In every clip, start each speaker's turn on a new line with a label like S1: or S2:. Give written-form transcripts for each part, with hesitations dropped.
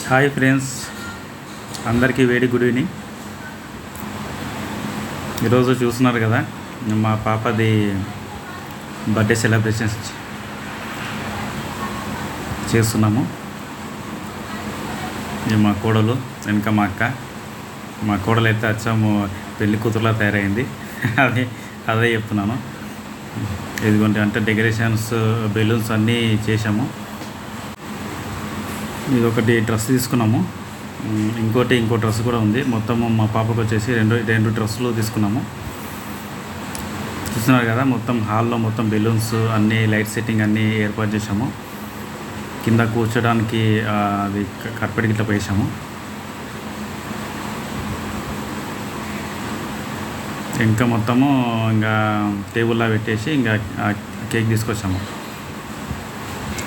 S1: Hi friends, అందరికీ very good evening. ఈరోజు చూస్తున్నారు కదా, మా పాపది బర్త్డే సెలబ్రేషన్స్ చేస్తున్నాము. ఇది మా కోడలు, వెనక మా అక్క. మా కోడలు అయితే అచ్చము పెళ్లి కూతురులా తయారైంది. అదే అదే చెప్తున్నాను. ఇదిగోండి, అంటే డెకరేషన్స్, బెలూన్స్ అన్నీ చేసాము. ఇది ఒకటి డ్రెస్ తీసుకున్నాము, ఇంకో డ్రెస్ కూడా ఉంది. మొత్తము మా పాపకు వచ్చేసి రెండు డ్రెస్సులు తీసుకున్నాము. చూస్తున్నారు కదా, మొత్తం హాల్లో మొత్తం బెలూన్స్ అన్నీ, లైట్ సెట్టింగ్ అన్నీ ఏర్పాటు చేసాము. కింద కూర్చోడానికి అది కార్పెట్ గిట్ల వేసాము. ఇంకా మొత్తము ఇంకా టేబుల్లో పెట్టేసి ఇంకా కేక్ తీసుకొచ్చాము.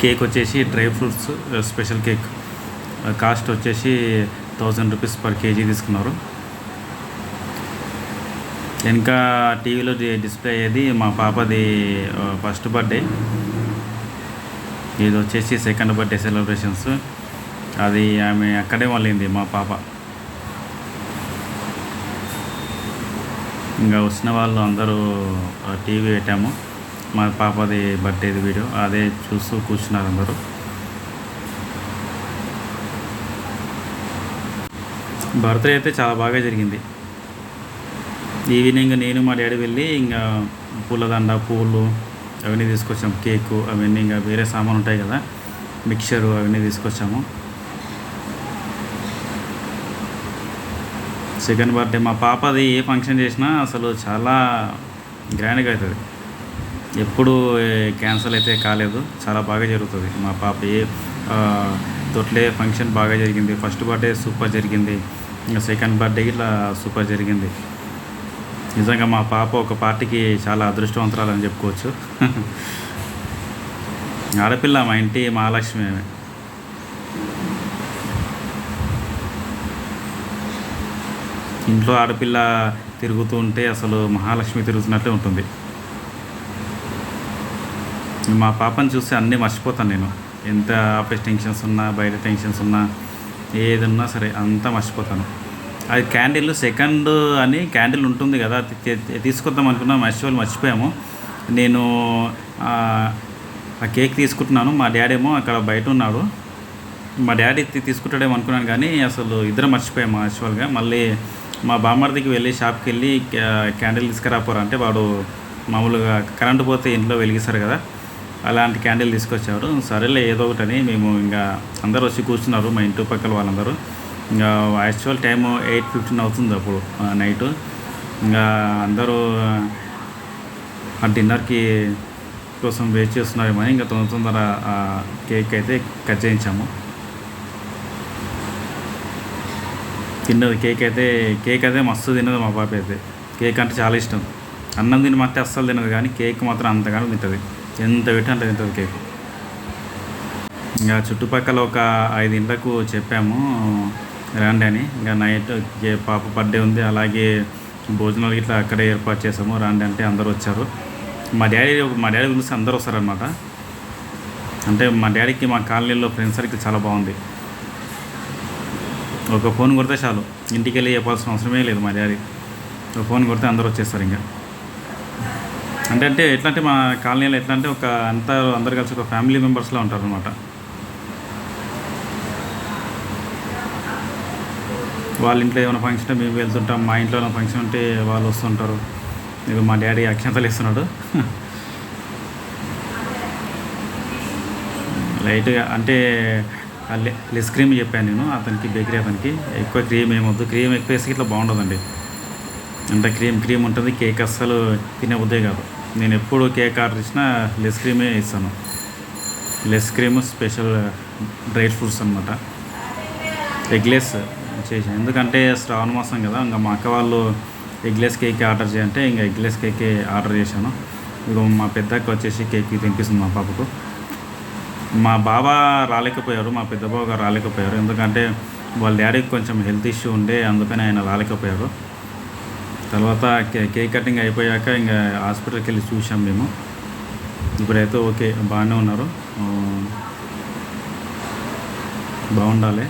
S1: కేక్ వచ్చేసి dry fruits special cake, cost వచ్చేసి 1000 రూపీస్ పర్ కేజీ తీసుకున్నారు. ఇంకా టీవీలో డిస్ప్లే అయ్యేది మా పాపది ఫస్ట్ బర్త్డే, ఇది వచ్చేసి సెకండ్ బర్త్డే సెలబ్రేషన్స్. అది ఆమె అక్కడే వాళ్ళింది మా పాప. ఇంకా వచ్చిన వాళ్ళు అందరూ టీవీ పెట్టాము. మా పాపది బర్త్డేది వీడియో అదే చూస్తూ కూర్చున్నారు అందరూ. బర్త్డే అయితే చాలా బాగా జరిగింది. ఈవినింగ్ నేను మా డాడీ వెళ్ళి ఇంకా పూలదండ, పూలు అవన్నీ తీసుకొచ్చాము. కేకు అవన్నీ, ఇంకా వేరే సామాన్ ఉంటాయి కదా, మిక్చరు అవన్నీ తీసుకొచ్చాము. సెకండ్ బర్త్డే మా పాపది ఏ ఫంక్షన్ చేసినా అసలు చాలా గ్రాండ్గా అవుతుంది. ఎప్పుడు క్యాన్సల్ అయితే కాలేదు, చాలా బాగా జరుగుతుంది. మా పాప తొట్లే ఫంక్షన్ బాగా జరిగింది. ఫస్ట్ బర్త్డే సూపర్ జరిగింది, ఇంకా సెకండ్ బర్త్డే ఇట్లా సూపర్ జరిగింది. నిజంగా మా పాప ఒక పార్టీకి చాలా అదృష్టవంతురాలని చెప్పుకోవచ్చు. ఆడపిల్ల, మా ఇంటి మహాలక్ష్మి. ఇంట్లో ఆడపిల్ల తిరుగుతూ ఉంటే అసలు మహాలక్ష్మి తిరుగుతున్నట్లే ఉంటుంది. మా పాపను చూస్తే అన్నీ మర్చిపోతాను నేను. ఎంత ఆఫీస్ టెన్షన్స్ ఉన్నా, బయట టెన్షన్స్ ఉన్నా, ఏదన్నా సరే అంతా మర్చిపోతాను. అది క్యాండిల్ సెకండ్ అని క్యాండిల్ ఉంటుంది కదా, తీసుకొద్దాం అనుకున్నాం, మర్చిపోయాము. నేను ఆ కేక్ తీసుకుంటున్నాను, మా డాడీ ఏమో అక్కడ బయట ఉన్నాడు. మా డాడీ తీసుకుంటాడేమో అనుకున్నాను, కానీ అసలు ఇద్దరం మర్చిపోయాము యాక్చువల్గా. మళ్ళీ మా బామ్మర్దికి వెళ్ళి షాప్కి వెళ్ళి క్యాండిల్ తీసుకురాపోరా అంటే, వాడు మామూలుగా కరెంటు పోతే ఇంట్లో వెలిగిస్తారు కదా, అలాంటి క్యాండిల్ తీసుకొచ్చారు. సరేలే ఏదో ఒకటని మేము ఇంకా అందరూ వచ్చి కూర్చున్నారు, మా ఇంటి పక్కల వాళ్ళందరూ. ఇంకా యాక్చువల్ టైము 8:15 అవుతుంది అప్పుడు నైటు. ఇంకా అందరూ ఆ డిన్నర్కి కోసం వెయిట్ చేస్తున్నారేమో, ఇంకా తొందర కేక్ అయితే కట్ చేయించాము. తిన్నది కేక్ అయితే మస్తు తిన్నది మా పాప అయితే. కేక్ అంటే చాలా ఇష్టం. అన్నం తినమంటే అస్సలు తినదు, కానీ కేక్ మాత్రం అంతగానో తింటుంది. ఎంత పెట్టి అంత తింటుంది కేక్. ఇంకా చుట్టుపక్కల ఒక 5 ఇండ్లకు చెప్పాము రండి అని. ఇంకా నైట్ పాప బర్త్డే ఉంది, అలాగే భోజనాలు ఇట్లా అక్కడే ఏర్పాటు చేసాము. రండి అంటే అందరూ వచ్చారు. మా డాడీ పిలిస్తే అందరూ వస్తారనమాట. అంటే మా డాడీకి మా కాలనీలో ఫ్రెండ్స్ సర్కిల్ చాలా బాగుంది. ఒక ఫోన్ కొడితే చాలు, ఇంటికి వెళ్ళి చెప్పాల్సిన అవసరమే లేదు. మా డాడీ ఒక ఫోన్ కొడితే అందరూ వచ్చేస్తారు. ఇంకా అంటే ఎట్లా అంటే మా కాలనీలో ఎట్లా అంటే అందరు కలిసి ఒక ఫ్యామిలీ మెంబర్స్లో ఉంటారు అనమాట. వాళ్ళ ఇంట్లో ఏమైనా ఫంక్షన్ ఉంటే మేము వెళ్తుంటాం, మా ఇంట్లో ఏమైనా ఫంక్షన్ ఉంటే వాళ్ళు వస్తుంటారు. ఇది మా డాడీ అక్షంతలు ఇస్తున్నాడు లైట్గా. అంటే లెస్ క్రీమ్ చెప్పాను నేను అతనికి, బేకరీ అతనికి. ఎక్కువ క్రీమ్ ఏమొద్దు, క్రీమ్ ఎక్కువ వేసి ఇట్లా బాగుండదండి. అంటే క్రీమ్ ఉంటుంది, కేక్ అస్సలు తినే ఉద్దే కాదు. నేను ఎప్పుడు కేక్ ఆర్డర్ ఇచ్చినా లెస్ క్రీమే ఇస్తాను. Less cream special dry fruits అనమాట. ఎగ్లెస్ చేసాను, ఎందుకంటే శ్రావణ మాసం కదా. ఇంకా మా అక్క వాళ్ళు ఎగ్లెస్ కేక్ ఆర్డర్ చేయంటే ఇంకా ఎగ్లెస్ కేకే ఆర్డర్ చేశాను. ఇక మా పెద్దక్క వచ్చేసి కేక్ తినిపిస్తుంది మా పాపకు. మా బాబా రాలేకపోయారు, మా పెద్ద బావ గారు రాలేకపోయారు, ఎందుకంటే వాళ్ళ డాడీకి కొంచెం హెల్త్ ఇష్యూ ఉండే, అందుకని ఆయన రాలేకపోయారు. తర్వాత కేక్ కటింగ్ అయిపోయాక ఇంకా హాస్పిటల్కి వెళ్ళి చూసాం మేము. ఇప్పుడైతే ఓకే, బాగానే ఉన్నారు, బాగుండాలి.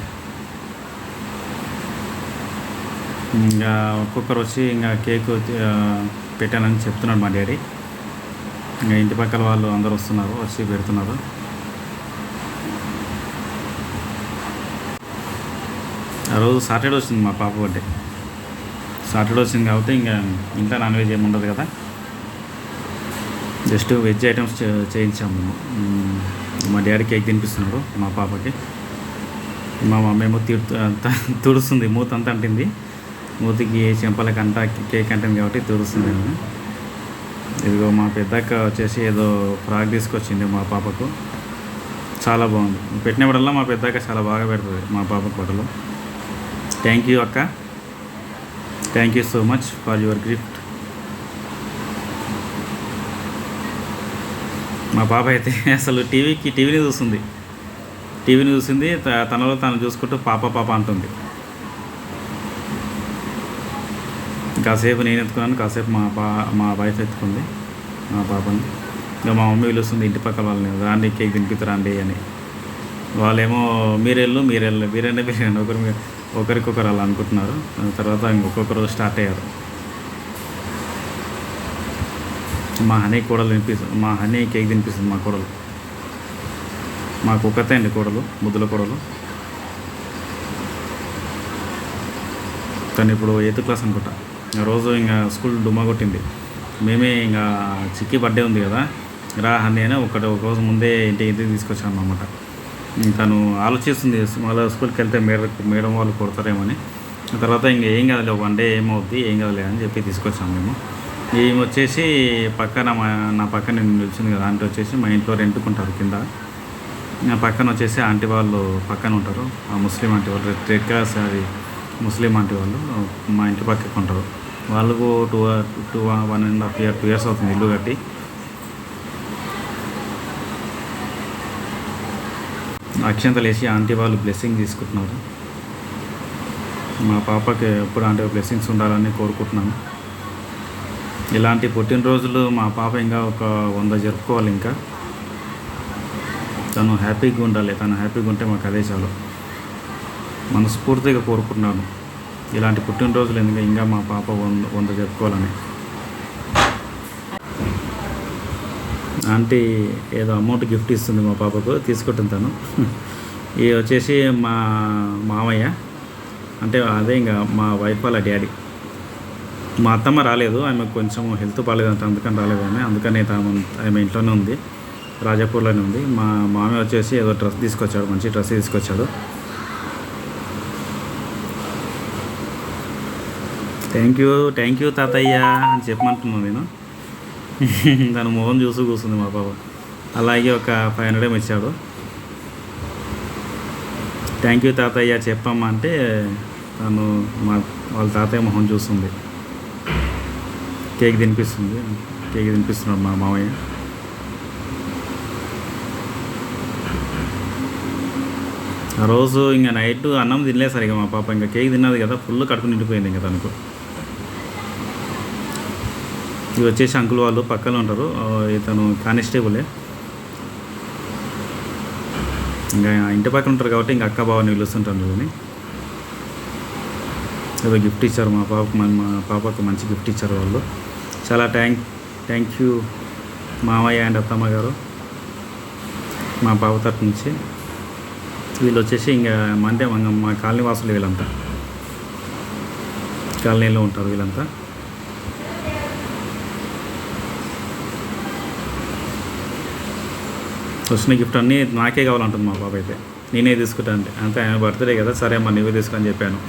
S1: ఇంకా ఒక్కొక్కరు వచ్చి ఇంకా కేక్ పెట్టానని చెప్తున్నాడు మా డాడీ. ఇంకా ఇంటి పక్కల వాళ్ళు అందరూ వస్తున్నారు, వచ్చి పెడుతున్నారు. ఆ రోజు సాటర్డే వచ్చింది మా పాప బర్త్డే. సాటర్డే వచ్చింది కాబట్టి ఇంకా ఇంట్లో నాన్ వెజ్ ఏమి ఉండదు కదా, జస్ట్ వెజ్ ఐటమ్స్ చేయించాము మేము. మా డాడీ కేక్ తినిపిస్తున్నాడు మా పాపకి. మా మమ్మీ ఏమో తుడుస్తుంది, మూత అంతా అంటింది, మూతికి చెంపలకి అంతా కేక్ అంటుంది కాబట్టి తుడుస్తుంది. ఇదిగో మా పెద్దక్క వచ్చేసి ఏదో ఫ్రాక్ తీసుకొచ్చింది మా పాపకు, చాలా బాగుంది. పెట్టినప్పుడల్లా మా పెద్దక్క చాలా బాగా పెడుతుంది మా పాపకు బట్టలు. థ్యాంక్ యూ అక్క, thank you so much for your gift. మా పాప అయితే అసలు టీవీని చూస్తుంది, తనలో తను చూసుకుంటూ పాప పాప అంటుంది. కాసేపు నేను ఎత్తుకున్నాను, కాసేపు మా వైఫ్ ఎత్తుకుంది మా పాపని. ఇంకా మా మమ్మీ పిలుస్తుంది ఇంటి పక్కల వాళ్ళని, రాండి కేక్ తినిపిస్తారండి అని. వాళ్ళేమో మీరెళ్ళు ఒకరికొకరు అలా అనుకుంటున్నారు. తర్వాత ఇంకొకరు స్టార్ట్ అయ్యారు. మా హనీ కేక్ తినిపిస్తుంది మా కోడలు. మాకు ఒక్కతే అండి కోడలు, ముద్దుల కోడలు. తను ఇప్పుడు 8th క్లాస్ అనుకుంటా. రోజు ఇంకా స్కూల్ డుమ్మా కొట్టింది. మేమే ఇంకా చిక్కి బర్త్డే ఉంది కదా, రా హనీ అని ఒక రోజు ముందే ఇంటికి తీసుకొచ్చాము అన్నమాట. తను ఆలోచిస్తుంది మళ్ళీ స్కూల్కి వెళ్తే మేడం వాళ్ళు కొడతారేమని. తర్వాత ఇంకా ఏం కాదులే, 1 డే ఏమవుద్ది, ఏం కాదులే అని చెప్పి తీసుకొచ్చాము మేము. ఈమె వచ్చేసి పక్కన నా పక్కన నిలిచింది కదా ఆంటీ, వచ్చేసి మా ఇంట్లో రెంట్కుంటారు కింద. పక్కన వచ్చేసి ఆంటీ వాళ్ళు పక్కన ఉంటారు, ఆ ముస్లిం ఆంటీ వాళ్ళు, రెడ్ కలర్ శారీ ముస్లిం ఆంటీ వాళ్ళు మా ఇంటి పక్కకు ఉంటారు. వాళ్ళకు 1.5 years 2 years అవుతుంది ఇల్లు కట్టి. అక్షంతలు వేసి ఆంటీ వాళ్ళు బ్లెస్సింగ్ తీసుకుంటున్నారు. మా పాపకి ఎప్పుడు ఆంటీ బ్లెస్సింగ్స్ ఉండాలని కోరుకుంటున్నాను. ఇలాంటి పుట్టినరోజులు మా పాప ఇంకా ఒక 100 జరుపుకోవాలి. ఇంకా తను హ్యాపీగా ఉండాలి, తను హ్యాపీగా ఉంటే మాకు అదే చాలు. మనస్ఫూర్తిగా కోరుకుంటున్నాను ఇలాంటి పుట్టినరోజులు ఎందుకు ఇంకా మా పాప 100 జరుపుకోవాలని. ఆంటీ ఏదో అమౌంట్ గిఫ్ట్ ఇస్తుంది మా పాపకు, తీసుకుంటాను. ఇది వచ్చేసి మా మామయ్య, అంటే అదే ఇంకా మా వైఫ్ వాళ్ళ డాడీ. మా అత్తమ్మ రాలేదు, ఆమె కొంచెం హెల్త్ బాగాలేదంట, అందుకని రాలేదు అందుకని ఆమె ఇంట్లోనే ఉంది, రాజాపూర్లోనే ఉంది. మా మామయ్య వచ్చేసి ఏదో డ్రెస్ తీసుకొచ్చాడు, మంచి డ్రెస్ తీసుకొచ్చాడు. థ్యాంక్ యూ తాతయ్య అని చెప్పమంటున్నాను నేను. తను మొహం చూసి కూర్చుంది మా పాప. అలాగే ఒక 500 ఇచ్చాడు. థ్యాంక్ యూ తాతయ్య చెప్పమ్మా అంటే తను వాళ్ళ తాతయ్య మొహం చూస్తుంది. కేక్ తినిపిస్తున్నాడు మా మామయ్య. ఆ రోజు ఇంకా నైట్ అన్నం తినలేదు సరిగా మా పాప. ఇంకా కేక్ తిన్నది కదా, ఫుల్ కడుపు నిండిపోయింది ఇంకా తనకు. ఇవి వచ్చేసి అంకుల్ వాళ్ళు పక్కన ఉంటారు, ఇతను కానిస్టేబులే. ఇంకా ఇంటి పక్కన ఉంటారు కాబట్టి ఇంకా అక్క బావని పిలుస్తుంటాను అని. ఏదో గిఫ్ట్ ఇచ్చారు మా పాపకు మంచి గిఫ్ట్ ఇచ్చారు వాళ్ళు. చాలా థ్యాంక్ యూ మామయ్య అండ్ అత్తమ్మ గారు మా పాప తరపు నుంచి. వీళ్ళు వచ్చేసి ఇంకా అంటే మా కాలనీ వాసులు, వీళ్ళంతా కాలనీలో ఉంటారు వీళ్ళంతా. వచ్చిన గిఫ్ట్ అన్నీ నాకే కావాలంటుంది మా పాప అయితే. నేనే తీసుకుంటాను అంటే ఆయన బర్త్డే కదా, సరే అమ్మ నువ్వే తీసుకొని చెప్పాను.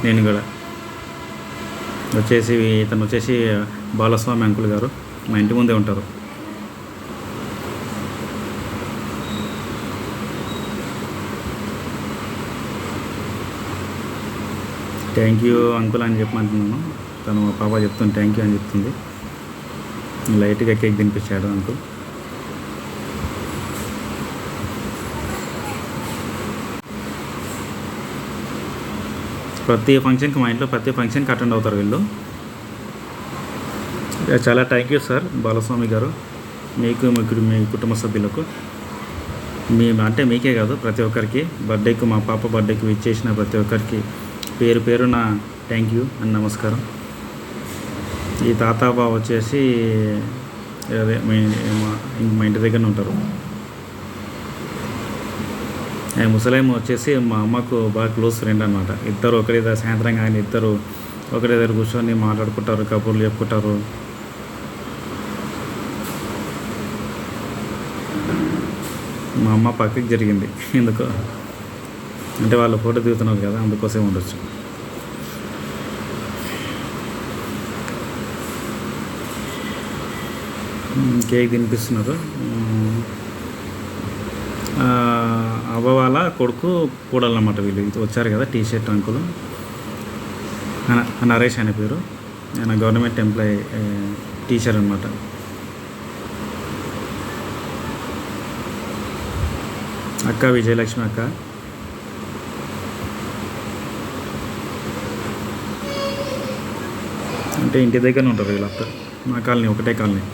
S1: నేను కూడా వచ్చేసి ఇతను వచ్చేసి బాలస్వామి అంకుల్ గారు మా ఇంటి ముందే ఉంటారు. థ్యాంక్ యూ అంకుల్ అని చెప్పమంటున్నాను. తను మా పాప చెప్తుంది థ్యాంక్ యూ అని చెప్తుంది. లైట్గా కేక్ తినిపించాడు అంకుల్. ప్రతి ఫంక్షన్కి మా ఇంట్లో ప్రతి ఫంక్షన్కి అటెండ్ అవుతారు వీళ్ళు. చాలా థ్యాంక్ యూ సార్ బాలస్వామి గారు, మీకు మీ కుటుంబ సభ్యులకు. అంటే మీకే కాదు ప్రతి ఒక్కరికి, బర్త్డేకి మా పాప బర్త్డేకి విచ్చేసిన ప్రతి ఒక్కరికి పేరున థ్యాంక్ యూ అండ్ నమస్కారం. ఈ తాతాబా వచ్చేసి అదే మా ఇంటి దగ్గరనే ఉంటారు. ముసలాయమ్మ వచ్చేసి మా అమ్మకు బాగా క్లోజ్ ఫ్రెండ్ అనమాట. ఇద్దరు ఒకరి దగ్గర సాయంత్రం కానీ ఇద్దరు ఒకరి దగ్గర కూర్చొని మాట్లాడుకుంటారు, కబుర్లు చెప్పుకుంటారు. మా అమ్మ పక్కకి జరిగింది ఎందుకో, అంటే వాళ్ళు ఫోటో దిగుతున్నారు కదా, అందుకోసం ఉండొచ్చు. కేక్ తినిపిస్తున్నారు. అవ్వ వాళ్ళ కొడుకు కూడాలన్నమాట వీళ్ళు. వచ్చారు కదా టీ షర్ట్ అంకులు, నరేష్ అనే పేరు. ఆయన గవర్నమెంట్ ఎంప్లాయీ, టీచర్ అనమాట. అక్క విజయలక్ష్మి అక్క. అంటే ఇంటి దగ్గరనే ఉంటారు వీళ్ళంతా. మా కాలనీ ఒకటే కాలనీ.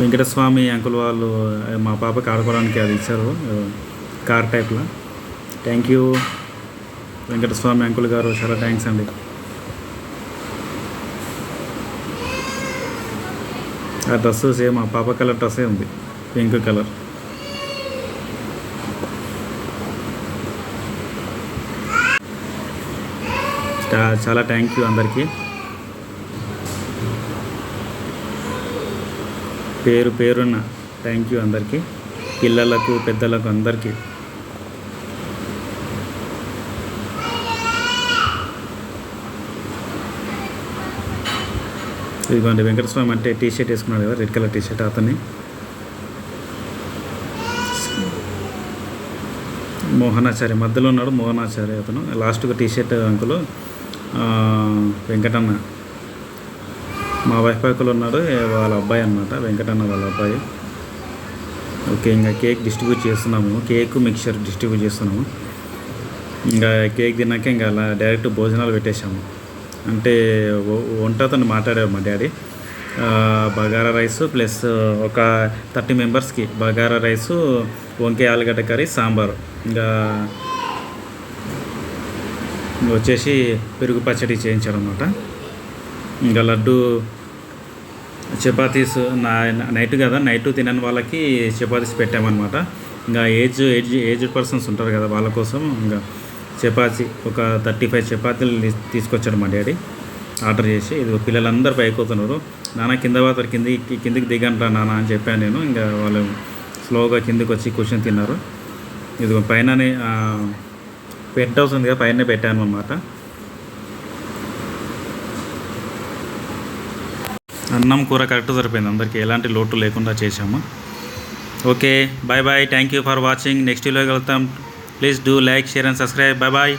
S1: వెంకటస్వామి అంకుల్ వాళ్ళు మా పాపకి ఆడుకోవడానికి అది ఇచ్చారు, కార్ టైప్లో. థ్యాంక్ యూ వెంకటస్వామి అంకుల్ గారు, చాలా థ్యాంక్స్ అండి. ఆ డ్రెస్ సేమ్ మా పాప కలర్ డ్రెస్సే ఉంది, పింక్ కలర్. చాలా థ్యాంక్ యూ అందరికీ, పేరు పేరున్న థ్యాంక్ యూ అందరికీ, పిల్లలకు పెద్దలకు అందరికీ. ఇదిగోండి వెంకటస్వామి అంటే టీ షర్ట్ వేసుకున్నాడు కదా, రెడ్ కలర్ టీ షర్ట్ అతన్ని. మోహనాచార్య మధ్యలో ఉన్నాడు, మోహనాచార్య అతను. లాస్ట్గా టీ షర్ట్ అంకులు వెంకటన్న, మా వైఫ్ పక్కలో ఉన్నాడు, వాళ్ళ అబ్బాయి అనమాట, వెంకటన్న వాళ్ళ అబ్బాయి. ఓకే, ఇంకా కేక్ డిస్ట్రిబ్యూట్ చేస్తున్నాము, కేక్ మిక్చర్ డిస్ట్రిబ్యూట్ చేస్తున్నాము. ఇంకా కేక్ తిన్నాక ఇంకా అలా డైరెక్ట్ భోజనాలు పెట్టేశాము. అంటే వంటతో మాట్లాడారు మా డాడీ. బగారా రైస్ ప్లస్ ఒక 30 మెంబర్స్కి బగారా రైసు, వంకాయ ఆలుగడ్డ కర్రీ, సాంబారు, ఇంకా వచ్చేసి పెరుగు పచ్చడి చేయించాడు అనమాట. ఇంకా లడ్డు, చపాతీస్ నైట్ కదా, నైట్ తినని వాళ్ళకి చపాతీస్ పెట్టామన్నమాట. ఇంకా ఏజ్డ్ పర్సన్స్ ఉంటారు కదా, వాళ్ళ కోసం ఇంకా చపాతీ ఒక 35 చపాతీలు తీసుకొచ్చాడు మా డాడీ ఆర్డర్ చేసి. ఇది పిల్లలందరూ పైపోతున్నారు, నాన్న కింద పోతారు, కిందికి దిగంటారా నాన్న అని చెప్పాను నేను. ఇంకా వాళ్ళు స్లోగా కిందికి వచ్చి కూర్చొని తిన్నారు. ఇది పైననే పెంట్ హౌస్ ఉంది కదా, పైన పెట్టాను అన్నమాట. అన్నం కూర కరెక్ట్ సరిపోయింది, అందరికీ ఎలాంటి లోటు లేకుండా చేశాము. Okay, bye bye, thank you for watching. Next video కలుద్దాం. Please do like, share and subscribe. Bye bye.